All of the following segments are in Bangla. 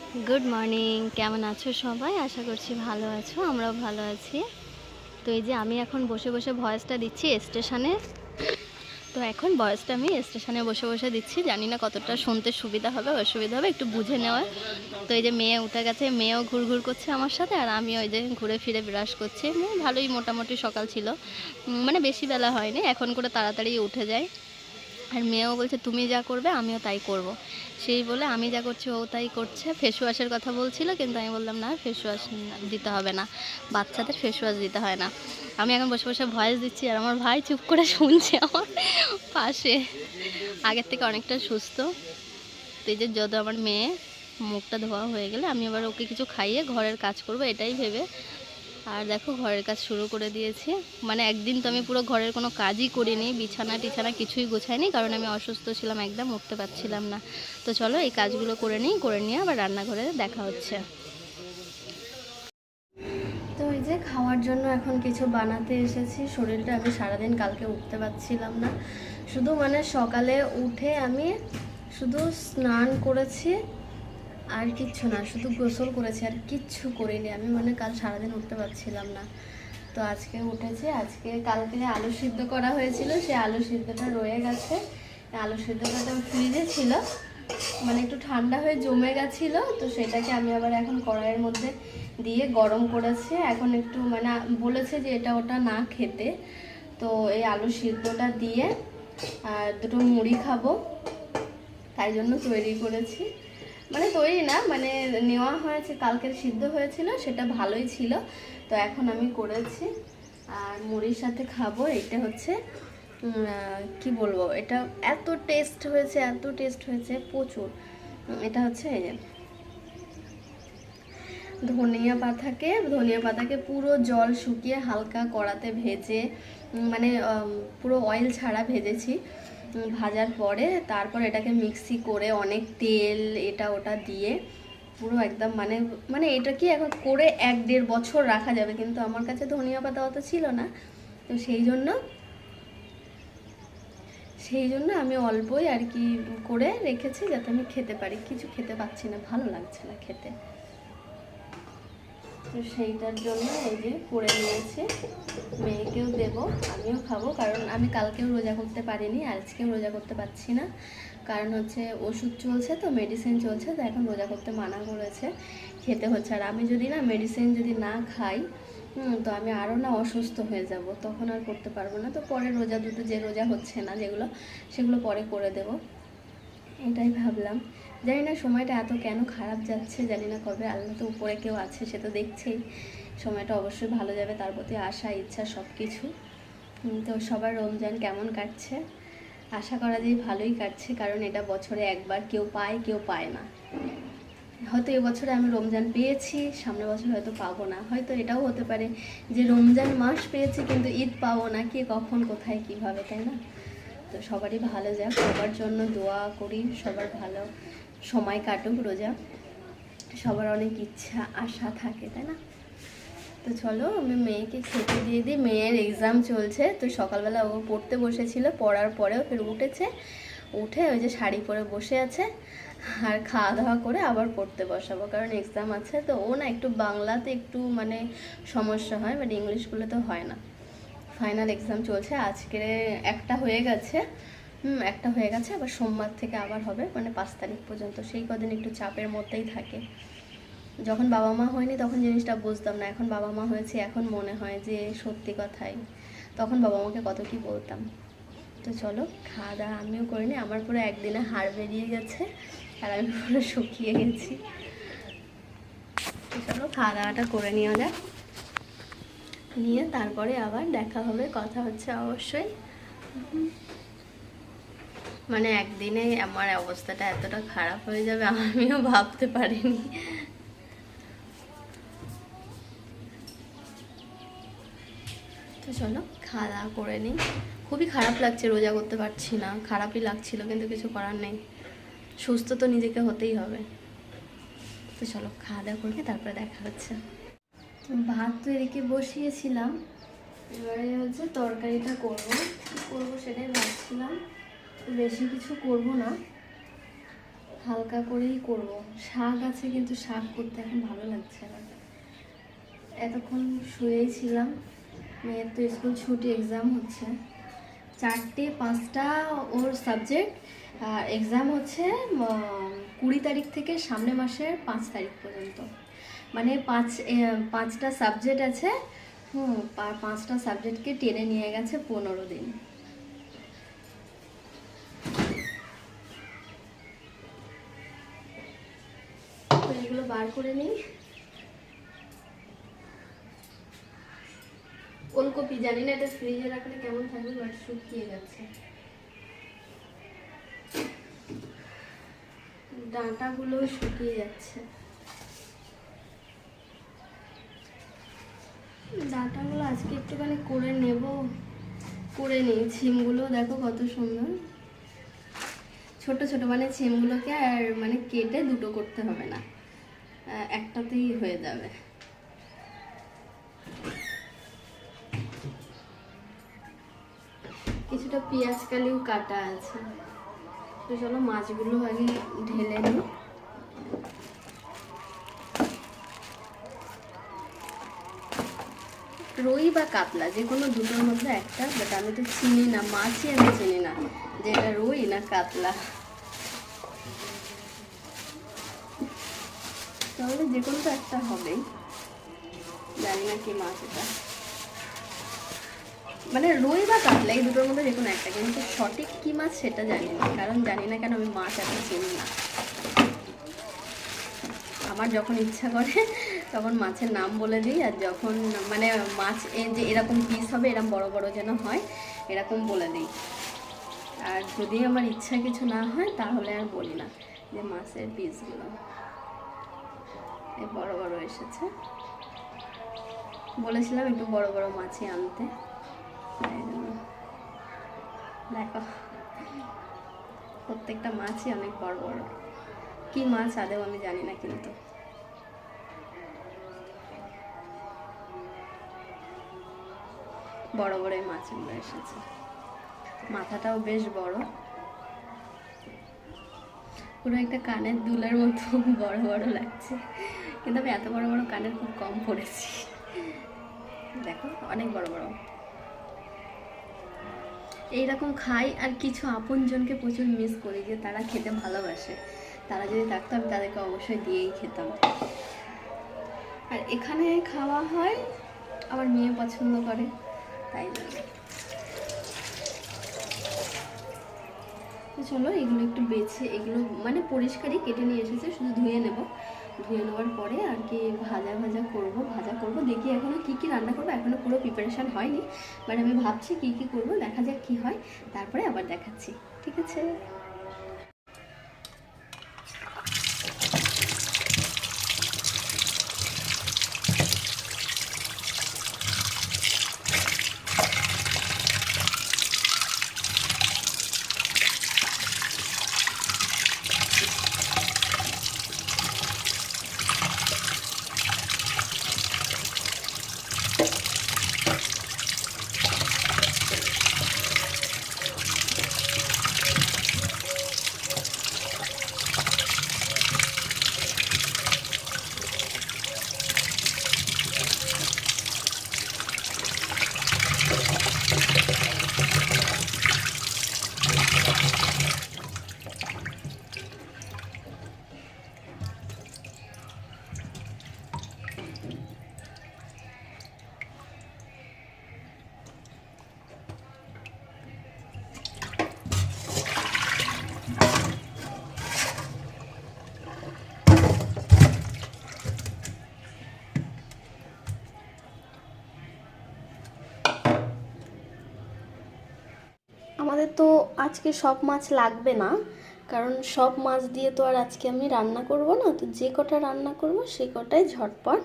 गुड मर्निंग केमन आछो सबाई आशा करছি ভালো আছো আমরাও ভালো আছি। তো এই যে আমি এখন বসে বসে ভয়েসটা দিচ্ছি স্টেশনে। তো এখন ভয়েসটা আমি স্টেশনে বসে বসে দিচ্ছি, জানি না কতটা শুনতে সুবিধা হবে অসুবিধা হবে, একটু বুঝে নেওয়া। তো এই যে মেয়ে উঠে গেছে, মেয়েও ঘুরঘুর করছে আমার সাথে, আর আমি ওই যে ঘুরে ফিরে ব্রাশ করছি। ভালোই মোটামুটি সকাল ছিল, মানে বেশি বেলা হয়নি, এখন করে তাড়াতাড়ি উঠে যায়। আর মেয়েও বলছে তুমি যা করবে আমিও তাই করব, সেই বলে আমি যা করছি ও তাই করছে। ফেস ওয়াশের কথা বলছিল, কিন্তু আমি বললাম না ফেস ওয়াশ দিতে হবে না, বাচ্চাদের ফেস ওয়াশ দিতে হয় না। আমি এখন বসে বসে ভয়েস দিচ্ছি, আর আমার ভাই চুপ করে শুনছে আমার পাশে। আগের থেকে অনেকটা সুস্থ। তো এই যে যদি আমার মেয়ে মুখটা ধোয়া হয়ে গেলে আমি আবার ওকে কিছু খাইয়ে ঘরের কাজ করব, এটাই ভেবে। আর দেখো ঘরের কাজ শুরু করে দিয়েছি। মানে একদিন তো আমি পুরো ঘরের কোনো কাজই করিনি, বিছানা টিছানা কিছুই গোছাইনি, কারণ আমি অসুস্থ ছিলাম, একদম উঠতে পারছিলাম না। তো চলো এই কাজগুলো করে নিই, করে নিয়ে আবার রান্নাঘরে দেখা হচ্ছে। তো এই যে খাওয়ার জন্য এখন কিছু বানাতে এসেছি। শরীরটা আমি সারাদিন কালকে উঠতে পারছিলাম না, শুধু মানে সকালে উঠে আমি শুধু স্নান করেছি আর কিচ্ছু না, শুধু গোসল করেছি আর কিচ্ছু করিনি আমি, মানে কাল সারাদিন উঠতে পারছিলাম না। তো আজকে উঠেছি, আজকে কালকে যে আলু সিদ্ধ করা হয়েছিল সেই আলু সিদ্ধটা রয়ে গেছে। আলু সিদ্ধটা তো ফ্রিজে ছিল, মানে একটু ঠান্ডা হয়ে জমে গেছিলো, তো সেটাকে আমি আবার এখন কড়াইয়ের মধ্যে দিয়ে গরম করেছি। এখন একটু মানে বলেছে যে এটা ওটা না খেতে, তো এই আলু সিদ্ধটা দিয়ে আর দুটো মুড়ি খাবো, তাই জন্য তৈরি করেছি। মানে তৈরি না, মানে নেওয়া হয়েছে, কালকের সিদ্ধ হয়েছিল সেটা ভালোই ছিল, তো এখন আমি করেছি আর মুড়ির সাথে খাবো। এটা হচ্ছে কি বলবো, এটা এত টেস্ট হয়েছে, এত টেস্ট হয়েছে প্রচুর। এটা হচ্ছে এই যে ধনিয়া পাতাকে পুরো জল শুকিয়ে হালকা কড়াতে ভেজে, মানে পুরো অয়েল ছাড়া ভেজেছি। ভাজার পরে তারপর এটাকে মিক্সি করে অনেক তেল এটা ওটা দিয়ে পুরো একদম মানে মানে এটা কি এখন করে 1-1.5 বছর রাখা যাবে, কিন্তু আমার কাছে ধনিয়া পাতা অত ছিল না, তো সেই জন্য আমি অল্পই আর কি করে রেখেছি, যাতে আমি খেতে পারি। কিছু খেতে পাচ্ছি না, ভালো লাগছে না খেতে, তো সেইটার জন্য এই যে করে নিয়েছি। মেয়েকেও দেব, আমিও খাবো, কারণ আমি কালকেও রোজা করতে পারিনি, আজকেও রোজা করতে পারছি না, কারণ হচ্ছে ওষুধ চলছে, তো মেডিসিন চলছে, তো এখন রোজা করতে মানা করেছে, খেতে হচ্ছে। আর আমি যদি না মেডিসিন যদি না খাই, তো আমি আরও না অসুস্থ হয়ে যাব, তখন আর করতে পারবো না। তো পরে রোজা দুটো যে রোজা হচ্ছে না যেগুলো, সেগুলো পরে করে দেব, এটাই ভাবলাম। জানি না সময়টা এত কেন খারাপ যাচ্ছে, জানি না কবে, আল্লাহ তো উপরে কেউ আছে, সে তো দেখছেই, সময়টা অবশ্যই ভালো যাবে, তার প্রতি আশা ইচ্ছা সব কিছু। তো সবার রমজান কেমন কাটছে, আশা করা যায় ভালোই কাটছে, কারণ এটা বছরে একবার, কেউ পায় কেউ পায় না। হয়তো এবছরে আমি রমজান পেয়েছি, সামনের বছর হয়তো পাবো না, হয়তো এটাও হতে পারে যে রমজান মাস পেয়েছি কিন্তু ঈদ পাবো না, কে কখন কোথায় কীভাবে, তাই না? তো সবারই ভালো যাক, সবার জন্য দোয়া করি, সবার ভালো সময় কাটুক রোজা, সবার অনেক ইচ্ছা আশা থাকে, তাই না? তো চলো আমি মেয়েকে খেতে দিয়ে দিই, মেয়ের এক্সাম চলছে, তো সকালবেলা ও পড়তে বসেছিল, পড়ার পরেও ফের উঠেছে, উঠে ওই যে শাড়ি পরে বসে আছে, আর খাওয়া দাওয়া করে আবার পড়তে বসাবো, কারণ এক্সাম আছে। তো ও না একটু বাংলাতে একটু মানে সমস্যা হয়, বাট ইংলিশগুলো তো হয় না। ফাইনাল এক্সাম চলছে, আজকে একটা হয়ে গেছে, একটা হয়ে গেছে, আবার সোমবার থেকে আবার হবে, মানে 5 তারিখ পর্যন্ত। সেই কদিন একটু চাপের মধ্যেই থাকে। যখন বাবা মা হয়নি তখন জিনিসটা বুঝতাম না, এখন বাবা মা হয়েছে এখন মনে হয় যে সত্যি কথাই, তখন বাবা মাকে কত কি বলতাম। তো চলো খাওয়া দাওয়া আমিও করিনি, আমার পুরো একদিনে হাড় বেরিয়ে গেছে আর আমি পুরো শুকিয়ে গেছি। তো চলো খাওয়া দাওয়াটা করে নেওয়া যাক, নিয়ে তারপরে আবার দেখা হবে, কথা হচ্ছে অবশ্যই। মানে একদিনে আমার অবস্থাটা এতটা খারাপ হয়ে যাবে আমিও ভাবতে পারিনি। তো চলো খাওয়া দাওয়া করে নিই। খুবই খারাপ লাগছে, রোজা করতে পারছি না, খারাপই লাগছিল, কিন্তু কিছু করার নেই, সুস্থ তো নিজেকে হতেই হবে। তো চলো খাওয়া দাওয়া করে তারপরে দেখা হচ্ছে। ভাত তো এদিকে বসিয়েছিলাম, এবারে হচ্ছে তরকারিটা করবো, কী করবো সেটাই ভাবছিলাম। বেশি কিছু করব না, হালকা করেই করব। শাক আছে কিন্তু শাক করতে এখন ভালো লাগছে না। এতক্ষণ শুয়েই ছিলাম, মেয়ের তো স্কুল ছুটি, এক্সাম হচ্ছে 4টে 5টা ওর সাবজেক্ট, আর এক্সাম হচ্ছে 20 তারিখ থেকে সামনে মাসের 5 তারিখ পর্যন্ত। মানে 5টা সাবজেক্ট আছে। 5টা সাবজেক্টকে টেনে নিয়ে গেছে 15 দিন। তো এগুলো বার করে নিই। ওলকপি জানি না এটা ফ্রিজে রাখলে কেমন থাকবে, বাট শুকিয়ে যাচ্ছে। ডাঁটাগুলো শুকিয়ে যাচ্ছে। ডাঁটাগুলো আজকে একটুখানি করে নেব, করে নিই। ছিমগুলো দেখো কত সুন্দর ছোট ছোট, মানে ছিমগুলোকে আর মানে কেটে দুটো করতে হবে না, একটাতেই হয়ে যাবে। কিছুটা পেঁয়াজ কালিও কাটা আছে। তো চলো মাছগুলো আগে ঢেলে নিই। রুই বা কাতলা যে কোনো দুটোর মধ্যে একটা, বাট আমি তো চিনি না, মাছই আমি চিনি না যে এটা রুই না কাতলা। তাহলে যে কোনো তো একটা হবেই, জানি না কি মাছ এটা, মানে রুই বা কাতলা এই দুটোর মধ্যে যে কোনো একটা, কিন্তু সঠিক কি মাছ সেটা জানি না। কারণ জানি না কেন, আমি মাছ এত চিনি না। আমার যখন ইচ্ছা করে তখন মাছের নাম বলে দিই, আর যখন মানে মাছ যে এরকম পিস হবে, এরকম বড় বড় যেন হয় এরকম বলে দিই। আর যদি আমার ইচ্ছা কিছু না হয় তাহলে আর বলি না যে মাছের পিসগুলো এই বড় বড় এসেছে। বলেছিলাম একটু বড় বড় মাছই আনতে, দেখো প্রত্যেকটা মাছই অনেক বড় বড়। কি মাছ আদেও আমি জানি না, কিন্তু বড় বড় মাছগুলো এসেছে। মাথাটাও বেশ বড়, পুরো একটা কানের দুলের মতো বড় বড় লাগছে, কিন্তু আমি এত বড় বড় কানের খুব কম পড়েছি। দেখো অনেক বড় বড়। এইরকম খাই, আর কিছু আপনজনকে প্রচুর মিস করি যে তারা খেতে ভালোবাসে। তারা যদি থাকতো আমি তাদেরকে অবশ্যই দিয়েই খেতাম। আর এখানে খাওয়া হয়, আমার মেয়ে পছন্দ করে, তাই জন্য। তো চলো এগুলো একটু বেছে, এগুলো মানে পরিষ্কারই কেটে নিয়ে এসেছে, শুধু ধুয়ে নেব। ধুয়ে নেওয়ার পরে আর কি ভাজা করব। দেখি এখনও কী কী রান্না করবো, এখনও পুরো প্রিপারেশান হয়নি, বাট আমি ভাবছি কী কী করবো, দেখা যাক কী হয়, তারপরে আবার দেখাচ্ছি। ঠিক আছে। আমাদের তো আজকে সব মাছ লাগবে না, কারণ সব মাছ দিয়ে তো আর আজকে আমি রান্না করব না। তো যে কটা রান্না করব সেই কটাই ঝটপট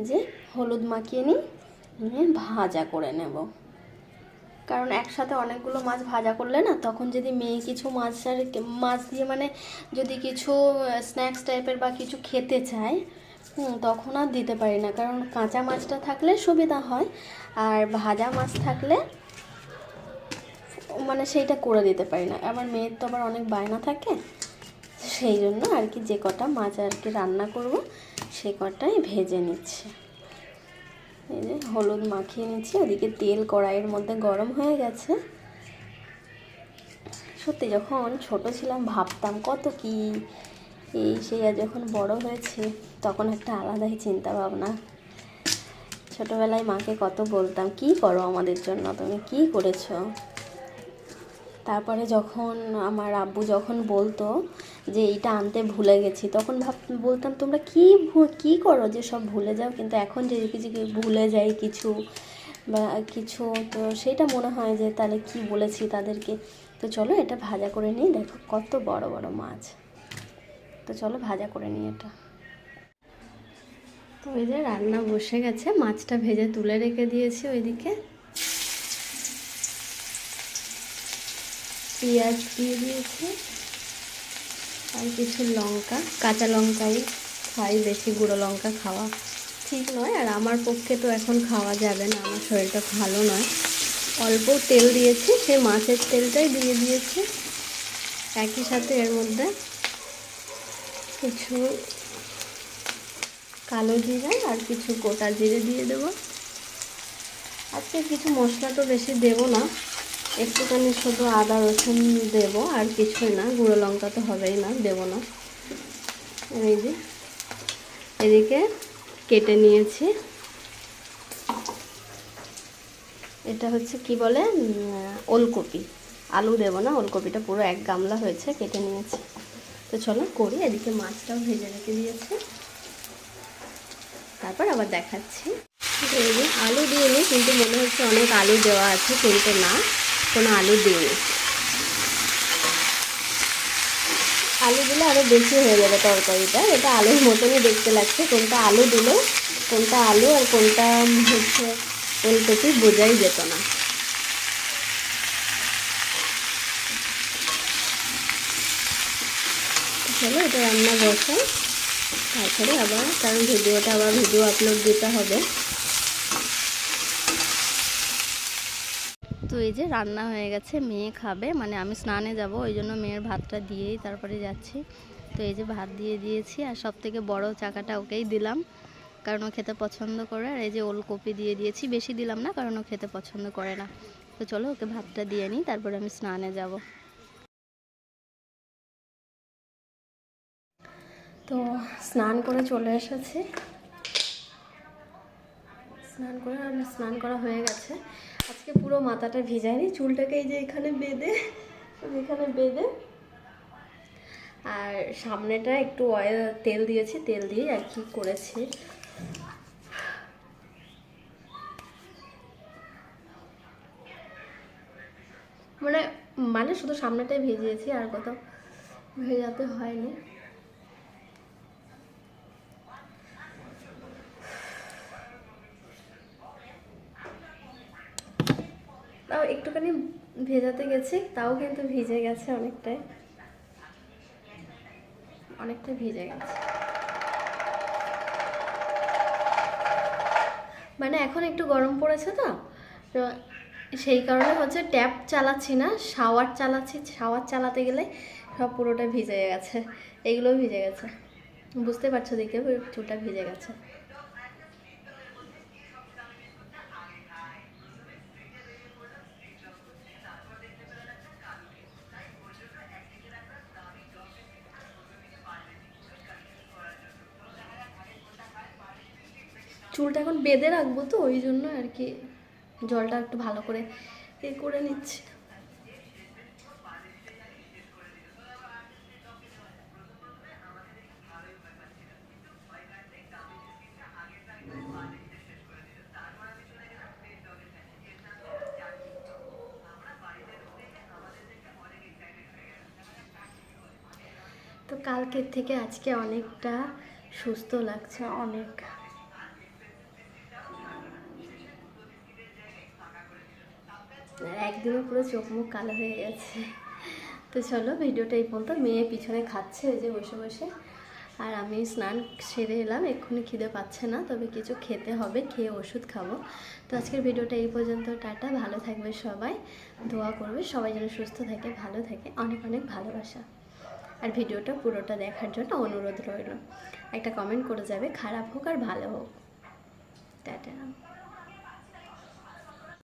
যে হলুদ মাখিয়ে নিয়ে ভাজা করে নেব। কারণ একসাথে অনেকগুলো মাছ ভাজা করলে না, তখন যদি মেয়ে কিছু মাছ দিয়ে মানে যদি কিছু স্ন্যাক্স টাইপের বা কিছু খেতে চায়, তখন আর দিতে পারি না। কারণ কাঁচা মাছটা থাকলে সুবিধা হয়, আর ভাজা মাছ থাকলে মানে সেইটা করে দিতে পারি না। আমার মেয়ের তো আবার অনেক বায়না থাকে, সেই জন্য আর কি যে কটা মাছ আর কি রান্না করব সে কটাই ভেজে নিচ্ছে। এই যে হলুদ মাখিয়ে নিচ্ছি, ওদিকে তেল কড়াইয়ের মধ্যে গরম হয়ে গেছে। সত্যি যখন ছোট ছিলাম ভাবতাম কত কি এই সেই, আর যখন বড় হয়েছে তখন একটা আলাদাই চিন্তা ভাবনা। ছোটোবেলায় মাকে কত বলতাম, কি করো আমাদের জন্য, তুমি কি করেছো। তারপরে যখন আমার আব্বু যখন বলতো যে এইটা আনতে ভুলে গেছি, তখন বলতাম তোমরা কি করো যে সব ভুলে যাও। কিন্তু এখন যে কিছু ভুলে যাই কিছু বা কিছু, তো সেটা মনে হয় যে তাহলে কি বলেছি তাদেরকে। তো চলো এটা ভাজা করে নিই, দেখো কত বড় বড় মাছ। তো চলো ভাজা করে নিই এটা। তো এই যে রান্না বসে গেছে, মাছটা ভেজে তুলে রেখে দিয়েছি ওইদিকে। পেঁয়াজ দিয়ে দিয়েছি আর কিছু লঙ্কা, কাঁচা লঙ্কাই খাই, বেশি গুঁড়ো লঙ্কা খাওয়া ঠিক নয়, আর আমার পক্ষে তো এখন খাওয়া যাবে না, আমার শরীরটা ভালো নয়। অল্প তেল দিয়েছি, সেই মাছের তেলটাই দিয়ে দিয়েছি। একই সাথে এর মধ্যে কিছু কালো জিরে আর কিছু গোটা জিরে দিয়ে দেবো। আজকে কিছু মশলা তো বেশি দেবো না, একটুখানি শুধু আদা রসুন দেবো, আর কিছুই না। গুঁড়ো লঙ্কা তো হবেই না, দেবো না। এই যে এদিকে কেটে নিয়েছি, এটা হচ্ছে কি বলে ওলকপি। আলু দেবো না, ওলকপিটা পুরো এক গামলা হয়েছে, কেটে নিয়েছি। তো চলো করি। এদিকে মাছটাও ভেজে রেখে দিয়েছি, তারপর আবার দেখাচ্ছি। এই যে আলু দিইনি, কিন্তু মনে হচ্ছে অনেক আলু দেওয়া আছে, কিন্তু না, কোনো আলু দিইনি। আলু দিলে আরও বেশি হয়ে যাবে তরকারিটা। এটা আলুর মতনই দেখতে লাগছে, কোনটা আলু দিলেও কোনটা আলু আর কোনটা হচ্ছে ওলকপি বোঝাই যেত না। চলো এটা রান্না বসাই, তারপরে আবার, কারণ ভিডিও আপলোড দিতে হবে। তো এই যে রান্না হয়ে গেছে, মেয়ে খাবে, মানে আমি স্নানে যাব, ওই জন্য মেয়ের ভাতটা দিয়েই তারপরে যাচ্ছি। তো এই যে ভাত দিয়ে দিয়েছি, আর সব থেকে বড় চাকাটা ওকেই দিলাম, কারণ ও খেতে পছন্দ করে। আর এই যে ওলকপি দিয়ে দিয়েছি, বেশি দিলাম না, কারণ ও খেতে পছন্দ করে না। তো চলো ওকে ভাতটা দিয়ে নিই, তারপরে আমি স্নানে যাব। তো স্নান করে চলে এসেছি, স্নান করা হয়ে গেছে। আজকে পুরো মাথাটা ভিজাইনি, চুলটাকে এই যে এখানে বেঁধে আর সামনেটা একটু তেল দিয়েছি, তেল দিয়ে আর কি করেছি। মানে শুধু সামনেটাই ভিজিয়েছি, আর কোথাও ভেজাতে হয়নি। তাও একটুখানি ভেজাতে গেছি, তাও কিন্তু ভিজে গেছে, অনেকটাই ভিজে গেছে। মানে এখন একটু গরম পড়েছে তো সেই কারণে হচ্ছে ট্যাপ চালাচ্ছি না, শাওয়ার চালাচ্ছি। শাওয়ার চালাতে গেলে সব পুরোটা ভিজে গেছে, এগুলোও ভিজে গেছে, বুঝতে পারছো দেখে চুলটা ভিজে গেছে। চুলটা এখন বেঁধে রাখবো, তো ওই জন্য আর কি জলটা একটু ভালো করে করে নিচ্ছি। তো কালকের থেকে আজকে অনেকটা সুস্থ লাগছে, অনেক। একদিনও পুরো চোখ মুখ কালো হয়ে গেছে। তো চলো ভিডিওটা এই পর্যন্ত। মেয়ে পিছনে খাচ্ছে ওই যে বসে বসে, আর আমি স্নান সেরে এলাম, এক্ষুনি খিদে পাচ্ছে না, তবে কিছু খেতে হবে, খেয়ে ওষুধ খাবো। তো আজকের ভিডিওটা এই পর্যন্ত, টাটা। ভালো থাকবে সবাই, দোয়া করবে সবাই যেন সুস্থ থাকে, ভালো থাকে, অনেক অনেক ভালোবাসা। আর ভিডিওটা পুরোটা দেখার জন্য অনুরোধ রইল। একটা কমেন্ট করে যাবে, খারাপ হোক আর ভালো হোক। টাটা।